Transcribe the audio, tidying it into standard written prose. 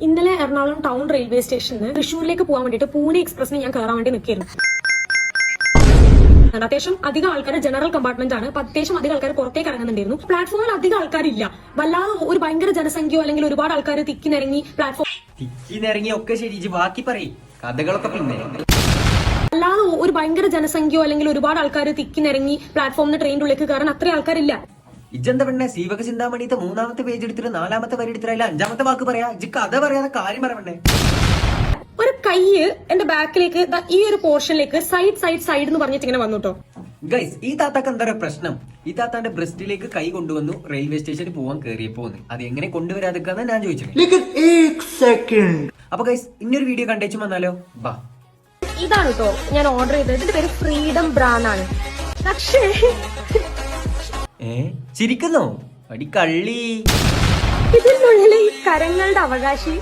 ഇന്നലെ Ernakulam town railway സ്റ്റേഷനിൽ തൃശ്ശൂരിലേക്ക് പോകാൻ വേണ്ടിയിട്ട് പൂനെ എക്സ്പ്രസിന് ഞാൻ കയറാൻ വേണ്ടി നിൽക്കുകയായിരുന്നു. അത്യാവശ്യം അധികം ആൾക്കാർ ജനറൽ കമ്പാർട്ട്മെന്റ് ആണ്. അത്യാവശ്യം അധികം ആൾക്കാർ പുറത്തേക്ക് ഇറങ്ങുന്നുണ്ടായിരുന്നു. പ്ലാറ്റ്ഫോമിൽ അധികം ആൾക്കാരില്ല. വല്ലാതെ ഒരു ഭയങ്കര ജനസംഖ്യയോ അല്ലെങ്കിൽ ഒരുപാട് ആൾക്കാർ തിക്കിനിറങ്ങി തിക്കിനിറങ്ങി ഒക്കെ ശരി, ബാക്കി പറയും കഥകളൊക്കെ പിന്നെ. അല്ലാതെ ഒരു ഭയങ്കര ജനസംഖ്യയോ അല്ലെങ്കിൽ ഒരുപാട് ആൾക്കാർ തിക്കിനിറങ്ങി പ്ലാറ്റ്ഫോമിന് ട്രെയിനിന്റെ ഉള്ളിലേക്ക് കയറാൻ അത്രയും ആൾക്കാരില്ല. ഇജെന്താ പെണ്ണെ സീവക ചിന്താമണിത്തെ 3ാമത്തെ പേജ് എടുത്തിട്ട് 4ാമത്തെ വരി എടുത്തില്ല 5ാമത്തെ വാക്ക് പറയാ. ഇജ് കഥ പറയാതെ കാര്യം പറയണ്ടേ. ഒരു കൈയ്യ് എന്റെ ബാക്കിലേക്ക് ഈ ഒരു പോർഷനിലേക്ക് സൈഡ് എന്ന് പറഞ്ഞിട്ട് ഇങ്ങനെ വന്നു. ഗൈസ്, ഈ താത്താക്ക് എന്താ പ്രശ്നം? ഈ താത്താന്റെ ബ്രസ്റ്റിലേക്ക് കൈ കൊണ്ടുവന്നു റെയിൽവേ സ്റ്റേഷനിൽ പോവാൻ കയറിയപ്പോന്ന്. അത് എങ്ങനെ കൊണ്ടുവരാതെക്കാന്ന് ഞാൻ ചോദിച്ചത്. അപ്പൊ ഗൈസ്, ഇന്നൊരു വീഡിയോ കണ്ടേച്ചു വന്നാലോ? ബാ, ഇതാണ് കേട്ടോ ഞാൻ ഓർഡർ ചെയ്തത്. ഇതിന്റെ പേര് ഫ്രീഡം ബ്രാൻഡ് ആണ്. പക്ഷേ ചിരിക്കുന്നോ? അടി കള്ളി. ഇതിനുള്ളിൽ ഈ കരങ്ങളുടെ അവകാശി